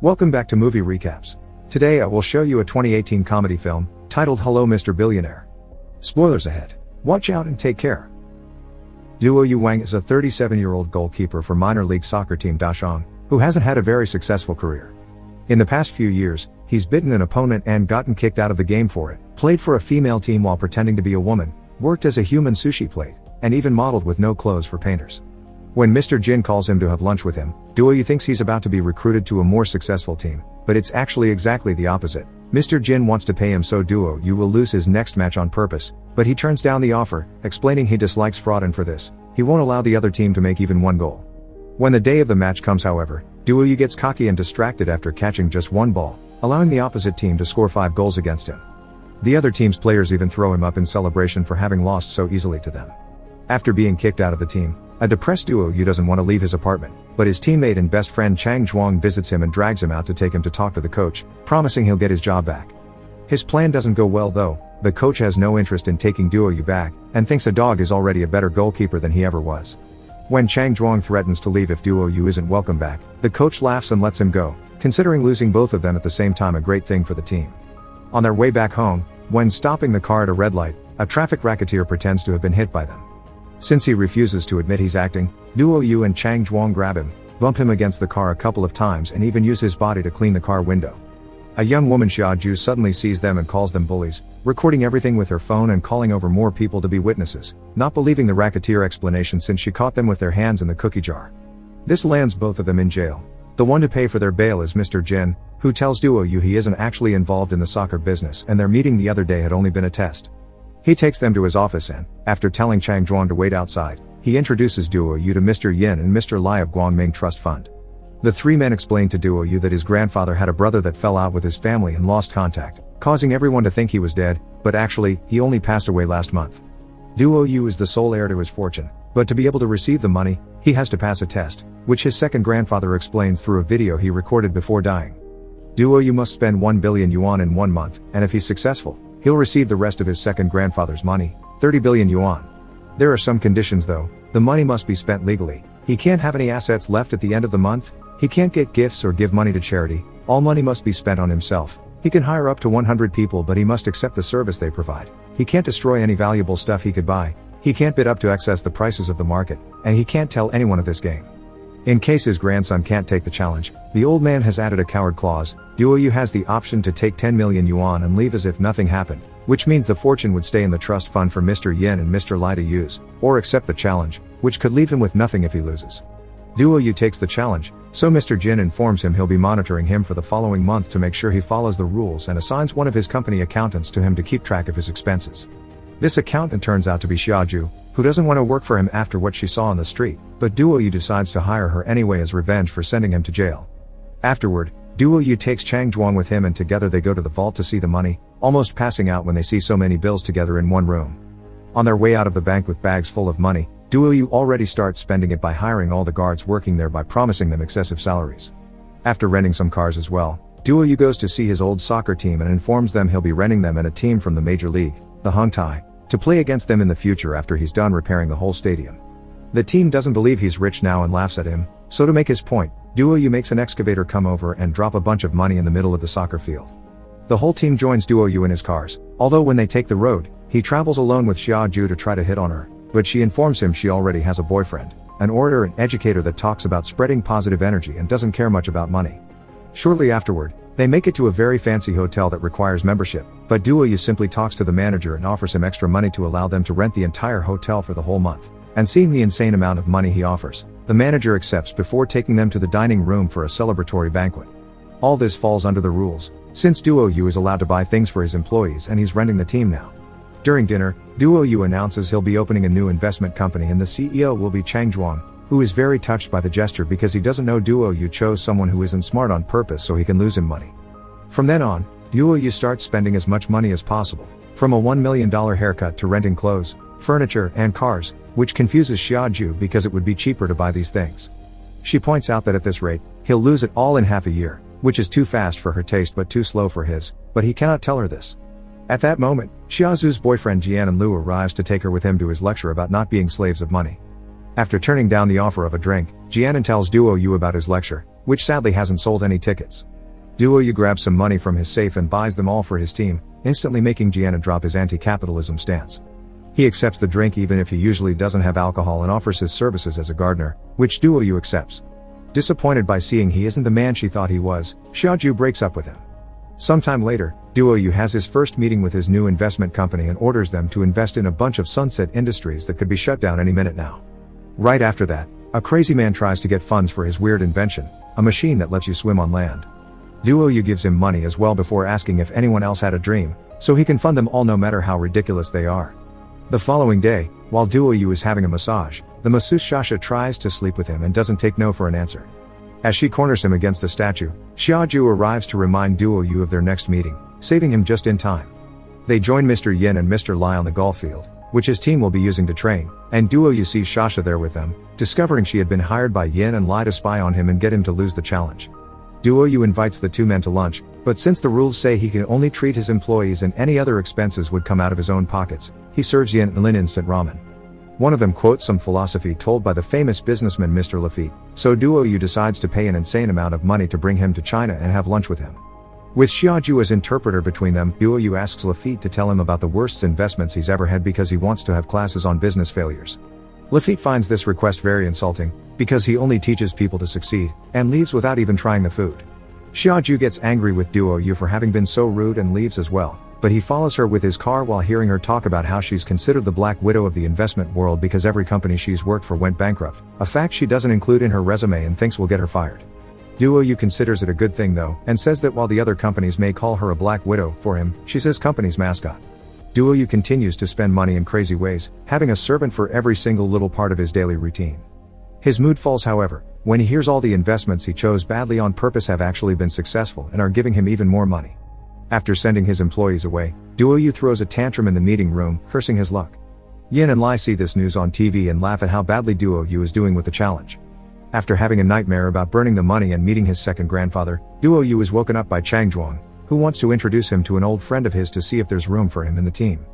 Welcome back to Movie Recaps. Today I will show you a 2018 comedy film, titled Hello Mr. Billionaire. Spoilers ahead. Watch out and take care. Duo Yu Wang is a 37-year-old goalkeeper for minor league soccer team Dashong, who hasn't had a very successful career. In the past few years, he's bitten an opponent and gotten kicked out of the game for it, played for a female team while pretending to be a woman, worked as a human sushi plate, and even modeled with no clothes for painters. When Mr. Jin calls him to have lunch with him, Duo Yu thinks he's about to be recruited to a more successful team, but it's actually exactly the opposite. Mr. Jin wants to pay him so Duo Yu will lose his next match on purpose, but he turns down the offer, explaining he dislikes fraud and for this, he won't allow the other team to make even one goal. When the day of the match comes however, Duo Yu gets cocky and distracted after catching just one ball, allowing the opposite team to score 5 goals against him. The other team's players even throw him up in celebration for having lost so easily to them. After being kicked out of the team, a depressed Duo Yu doesn't want to leave his apartment, but his teammate and best friend Chang Zhuang visits him and drags him out to take him to talk to the coach, promising he'll get his job back. His plan doesn't go well though. The coach has no interest in taking Duo Yu back, and thinks a dog is already a better goalkeeper than he ever was. When Chang Zhuang threatens to leave if Duo Yu isn't welcome back, the coach laughs and lets him go, considering losing both of them at the same time a great thing for the team. On their way back home, when stopping the car at a red light, a traffic racketeer pretends to have been hit by them. Since he refuses to admit he's acting, Duo Yu and Chang Zhuang grab him, bump him against the car a couple of times and even use his body to clean the car window. A young woman Xiaju suddenly sees them and calls them bullies, recording everything with her phone and calling over more people to be witnesses, not believing the racketeer explanation since she caught them with their hands in the cookie jar. This lands both of them in jail. The one to pay for their bail is Mr. Jin, who tells Duo Yu he isn't actually involved in the soccer business and their meeting the other day had only been a test. He takes them to his office and, after telling Chang Zhuang to wait outside, he introduces Duo Yu to Mr. Yin and Mr. Lai of Guangming Trust Fund. The three men explain to Duo Yu that his grandfather had a brother that fell out with his family and lost contact, causing everyone to think he was dead, but actually, he only passed away last month. Duo Yu is the sole heir to his fortune, but to be able to receive the money, he has to pass a test, which his second grandfather explains through a video he recorded before dying. Duo Yu must spend 1 billion yuan in 1 month, and if he's successful, he'll receive the rest of his second grandfather's money, 30 billion yuan. There are some conditions though. The money must be spent legally. He can't have any assets left at the end of the month. He can't get gifts or give money to charity. All money must be spent on himself. He can hire up to 100 people but he must accept the service they provide. He can't destroy any valuable stuff he could buy. He can't bid up to excess the prices of the market, and he can't tell anyone of this game. In case his grandson can't take the challenge, the old man has added a coward clause. Duo Yu has the option to take 10 million yuan and leave as if nothing happened, which means the fortune would stay in the trust fund for Mr. Yin and Mr. Lai to use, or accept the challenge, which could leave him with nothing if he loses. Duo Yu takes the challenge, so Mr. Jin informs him he'll be monitoring him for the following month to make sure he follows the rules and assigns one of his company accountants to him to keep track of his expenses. This accountant turns out to be Xiaju, who doesn't want to work for him after what she saw on the street, but Duo Yu decides to hire her anyway as revenge for sending him to jail. Afterward, Duo Yu takes Chang Zhuang with him and together they go to the vault to see the money, almost passing out when they see so many bills together in one room. On their way out of the bank with bags full of money, Duo Yu already starts spending it by hiring all the guards working there by promising them excessive salaries. After renting some cars as well, Duo Yu goes to see his old soccer team and informs them he'll be renting them and a team from the major league, the Hongtai, to play against them in the future after he's done repairing the whole stadium. The team doesn't believe he's rich now and laughs at him, so to make his point, Duo Yu makes an excavator come over and drop a bunch of money in the middle of the soccer field. The whole team joins Duo Yu in his cars, although when they take the road, he travels alone with Xiaju to try to hit on her, but she informs him she already has a boyfriend, an orator and educator that talks about spreading positive energy and doesn't care much about money. Shortly afterward, they make it to a very fancy hotel that requires membership, but Duo Yu simply talks to the manager and offers him extra money to allow them to rent the entire hotel for the whole month. And seeing the insane amount of money he offers, the manager accepts before taking them to the dining room for a celebratory banquet. All this falls under the rules, since Duo Yu is allowed to buy things for his employees and he's renting the team now. During dinner, Duo Yu announces he'll be opening a new investment company and the CEO will be Chang Zhuang, who is very touched by the gesture because he doesn't know Duo Yu chose someone who isn't smart on purpose so he can lose him money. From then on, Duo Yu starts spending as much money as possible, from a $1 million haircut to renting clothes, furniture, and cars, which confuses Xiaju because it would be cheaper to buy these things. She points out that at this rate, he'll lose it all in half a year, which is too fast for her taste but too slow for his, but he cannot tell her this. At that moment, Xiaozu's boyfriend Jian Lu arrives to take her with him to his lecture about not being slaves of money. After turning down the offer of a drink, Jianan tells Duo Yu about his lecture, which sadly hasn't sold any tickets. Duo Yu grabs some money from his safe and buys them all for his team, instantly making Jiana drop his anti-capitalism stance. He accepts the drink even if he usually doesn't have alcohol and offers his services as a gardener, which Duo Yu accepts. Disappointed by seeing he isn't the man she thought he was, Xiaoju breaks up with him. Sometime later, Duo Yu has his first meeting with his new investment company and orders them to invest in a bunch of sunset industries that could be shut down any minute now. Right after that, a crazy man tries to get funds for his weird invention, a machine that lets you swim on land. Duo Yu gives him money as well before asking if anyone else had a dream, so he can fund them all no matter how ridiculous they are. The following day, while Duo Yu is having a massage, the masseuse Shasha tries to sleep with him and doesn't take no for an answer. As she corners him against a statue, Xiaoju arrives to remind Duo Yu of their next meeting, saving him just in time. They join Mr. Yin and Mr. Lai on the golf field, which his team will be using to train, and Duo Yu sees Shasha there with them, discovering she had been hired by Yin and Lai to spy on him and get him to lose the challenge. Duo Yu invites the two men to lunch, but since the rules say he can only treat his employees and any other expenses would come out of his own pockets, he serves Yin and Lin instant ramen. One of them quotes some philosophy told by the famous businessman Mr. Lafitte, so Duo Yu decides to pay an insane amount of money to bring him to China and have lunch with him. With Xiaoju as interpreter between them, Duo Yu asks Lafitte to tell him about the worst investments he's ever had because he wants to have classes on business failures. Lafitte finds this request very insulting, because he only teaches people to succeed, and leaves without even trying the food. Xiaoju gets angry with Duo Yu for having been so rude and leaves as well, but he follows her with his car while hearing her talk about how she's considered the Black Widow of the investment world because every company she's worked for went bankrupt, a fact she doesn't include in her resume and thinks will get her fired. Duo Yu considers it a good thing though, and says that while the other companies may call her a Black Widow, for him, she's his company's mascot. Duo Yu continues to spend money in crazy ways, having a servant for every single little part of his daily routine. His mood falls however, when he hears all the investments he chose badly on purpose have actually been successful and are giving him even more money. After sending his employees away, Duo Yu throws a tantrum in the meeting room, cursing his luck. Yin and Lai see this news on TV and laugh at how badly Duo Yu is doing with the challenge. After having a nightmare about burning the money and meeting his second grandfather, Duo Yu is woken up by Chang Zhuang, who wants to introduce him to an old friend of his to see if there's room for him in the team.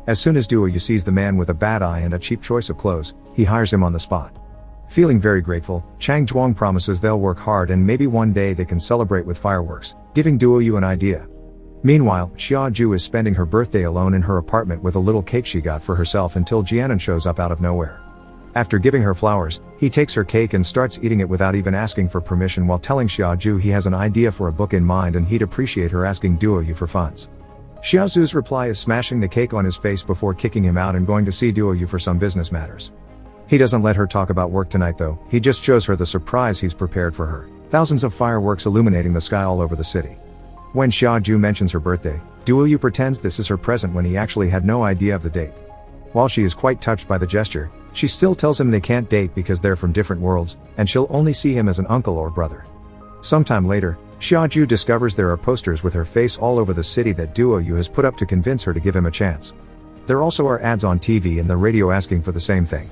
As soon as Duo Yu sees the man with a bad eye and a cheap choice of clothes, he hires him on the spot. Feeling very grateful, Chang Zhuang promises they'll work hard and maybe one day they can celebrate with fireworks, giving Duo Yu an idea. Meanwhile, Xiaoju is spending her birthday alone in her apartment with a little cake she got for herself until Jianan shows up out of nowhere. After giving her flowers, he takes her cake and starts eating it without even asking for permission while telling Xiaoju he has an idea for a book in mind and he'd appreciate her asking Duo Yu for funds. Xiaozu's reply is smashing the cake on his face before kicking him out and going to see Duo Yu for some business matters. He doesn't let her talk about work tonight though, he just shows her the surprise he's prepared for her, thousands of fireworks illuminating the sky all over the city. When Xiaoju mentions her birthday, Duo Yu pretends this is her present when he actually had no idea of the date. While she is quite touched by the gesture, she still tells him they can't date because they're from different worlds, and she'll only see him as an uncle or brother. Sometime later, Xiaoju discovers there are posters with her face all over the city that Duo Yu has put up to convince her to give him a chance. There also are ads on TV and the radio asking for the same thing.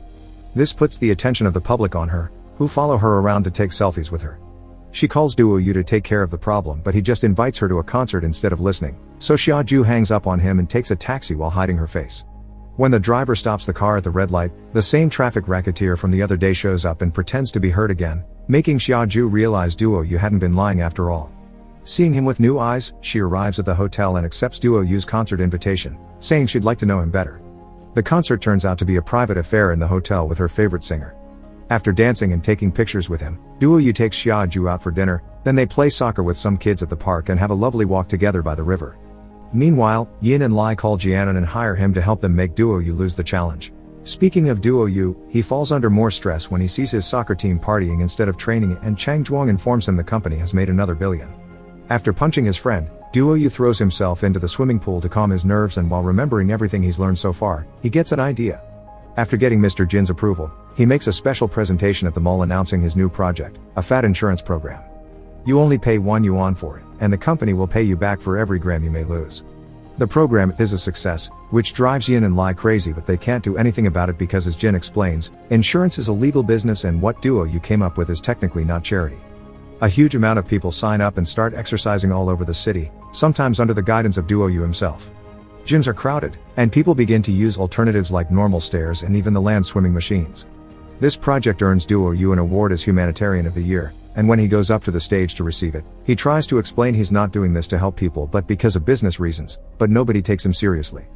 This puts the attention of the public on her, who follow her around to take selfies with her. She calls Duo Yu to take care of the problem but he just invites her to a concert instead of listening, so Xiaoju hangs up on him and takes a taxi while hiding her face. When the driver stops the car at the red light, the same traffic racketeer from the other day shows up and pretends to be hurt again, making Xiaoju realize Duo Yu hadn't been lying after all. Seeing him with new eyes, she arrives at the hotel and accepts Duo Yu's concert invitation, saying she'd like to know him better. The concert turns out to be a private affair in the hotel with her favorite singer. After dancing and taking pictures with him, Duo Yu takes Xiaoju out for dinner, then they play soccer with some kids at the park and have a lovely walk together by the river. Meanwhile, Yin and Lai call Jianan and hire him to help them make Duo Yu lose the challenge. Speaking of Duo Yu, he falls under more stress when he sees his soccer team partying instead of training and Chang Zhuang informs him the company has made another billion. After punching his friend, Duo Yu throws himself into the swimming pool to calm his nerves and while remembering everything he's learned so far, he gets an idea. After getting Mr. Jin's approval, he makes a special presentation at the mall announcing his new project, a fat insurance program. You only pay 1 yuan for it, and the company will pay you back for every gram you may lose. The program is a success, which drives Yin and Lai crazy but they can't do anything about it because as Jin explains, insurance is a legal business and what Duo Yu came up with is technically not charity. A huge amount of people sign up and start exercising all over the city, sometimes under the guidance of Duo Yu himself. Gyms are crowded, and people begin to use alternatives like normal stairs and even the land swimming machines. This project earns Duo Yu an award as Humanitarian of the Year, and when he goes up to the stage to receive it, he tries to explain he's not doing this to help people but because of business reasons, but nobody takes him seriously.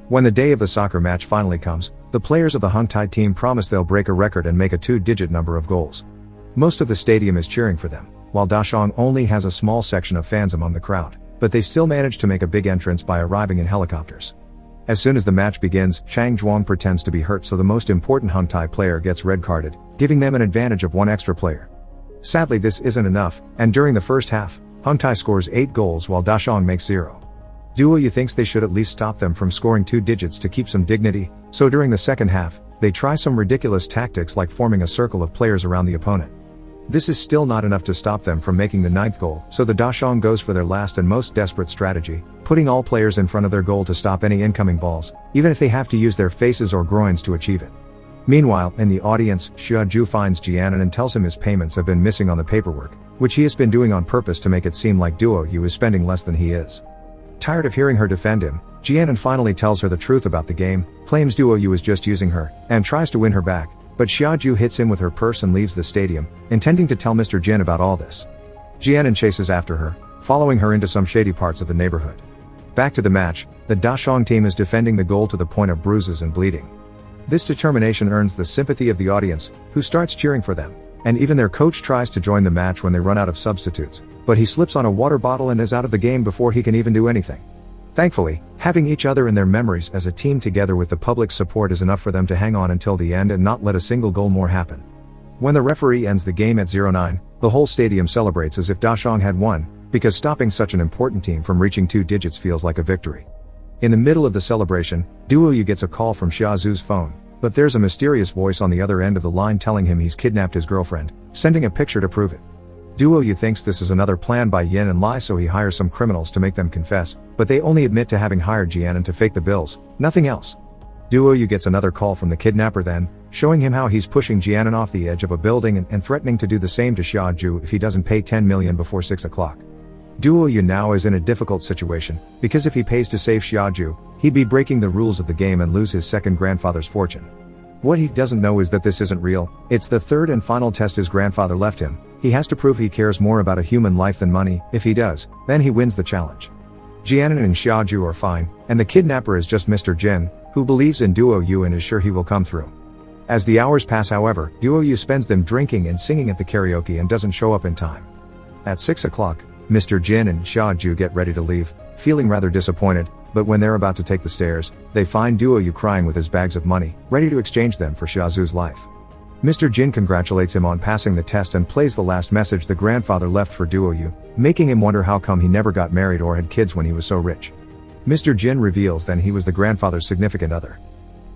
When the day of the soccer match finally comes, the players of the Hung Thai team promise they'll break a record and make a 2-digit number of goals. Most of the stadium is cheering for them, while Dashong only has a small section of fans among the crowd, but they still manage to make a big entrance by arriving in helicopters. As soon as the match begins, Chang Zhuang pretends to be hurt, so the most important Hung Thai player gets red carded, giving them an advantage of 1 extra player. Sadly, this isn't enough, and during the first half, Hung Thai scores 8 goals while Dashong makes 0. Duo Yu thinks they should at least stop them from scoring 2 digits to keep some dignity, so during the second half, they try some ridiculous tactics like forming a circle of players around the opponent. This is still not enough to stop them from making the 9th goal, so the Dashong goes for their last and most desperate strategy, putting all players in front of their goal to stop any incoming balls, even if they have to use their faces or groins to achieve it. Meanwhile, in the audience, Xiaoju finds Jianan and tells him his payments have been missing on the paperwork, which he has been doing on purpose to make it seem like Duo Yu is spending less than he is. Tired of hearing her defend him, Jianan finally tells her the truth about the game, claims Duo Yu is just using her, and tries to win her back, but Xiaoju hits him with her purse and leaves the stadium, intending to tell Mr. Jin about all this. Jianan chases after her, following her into some shady parts of the neighborhood. Back to the match, the Dashong team is defending the goal to the point of bruises and bleeding. This determination earns the sympathy of the audience, who starts cheering for them, and even their coach tries to join the match when they run out of substitutes, but he slips on a water bottle and is out of the game before he can even do anything. Thankfully, having each other in their memories as a team together with the public support is enough for them to hang on until the end and not let a single goal more happen. When the referee ends the game at 0-9, the whole stadium celebrates as if Dashong had won, because stopping such an important team from reaching 2 digits feels like a victory. In the middle of the celebration, Duo Yu gets a call from Xiaozu's phone, but there's a mysterious voice on the other end of the line telling him he's kidnapped his girlfriend, sending a picture to prove it. Duo Yu thinks this is another plan by Yin and Lai, so he hires some criminals to make them confess, but they only admit to having hired Jianan to fake the bills, nothing else. Duo Yu gets another call from the kidnapper then, showing him how he's pushing Jianan off the edge of a building and threatening to do the same to Xiaoju if he doesn't pay 10 million before 6 o'clock. Duo Yu now is in a difficult situation, because if he pays to save Xiaoju, he'd be breaking the rules of the game and lose his second grandfather's fortune. What he doesn't know is that this isn't real, it's the third and final test his grandfather left him. He has to prove he cares more about a human life than money. If he does, then he wins the challenge. Jianan and Xiaoju are fine, and the kidnapper is just Mr. Jin, who believes in Duo Yu and is sure he will come through. As the hours pass, however, Duo Yu spends them drinking and singing at the karaoke and doesn't show up in time. At 6 o'clock, Mr. Jin and Xiaoju get ready to leave, feeling rather disappointed, but when they're about to take the stairs, they find Duo Yu crying with his bags of money, ready to exchange them for Xiaozu's life. Mr. Jin congratulates him on passing the test and plays the last message the grandfather left for Duo Yu, making him wonder how come he never got married or had kids when he was so rich. Mr. Jin reveals then he was the grandfather's significant other.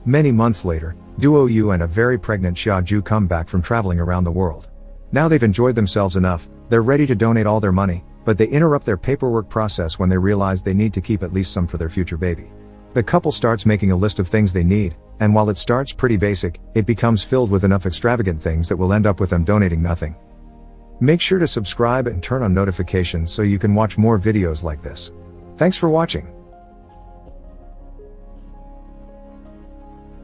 Many months later, Duo Yu and a very pregnant Xiaoju come back from traveling around the world. Now they've enjoyed themselves enough, they're ready to donate all their money, but they interrupt their paperwork process when they realize they need to keep at least some for their future baby. The couple starts making a list of things they need, and while it starts pretty basic, it becomes filled with enough extravagant things that will end up with them donating nothing. Make sure to subscribe and turn on notifications so you can watch more videos like this. Thanks for watching.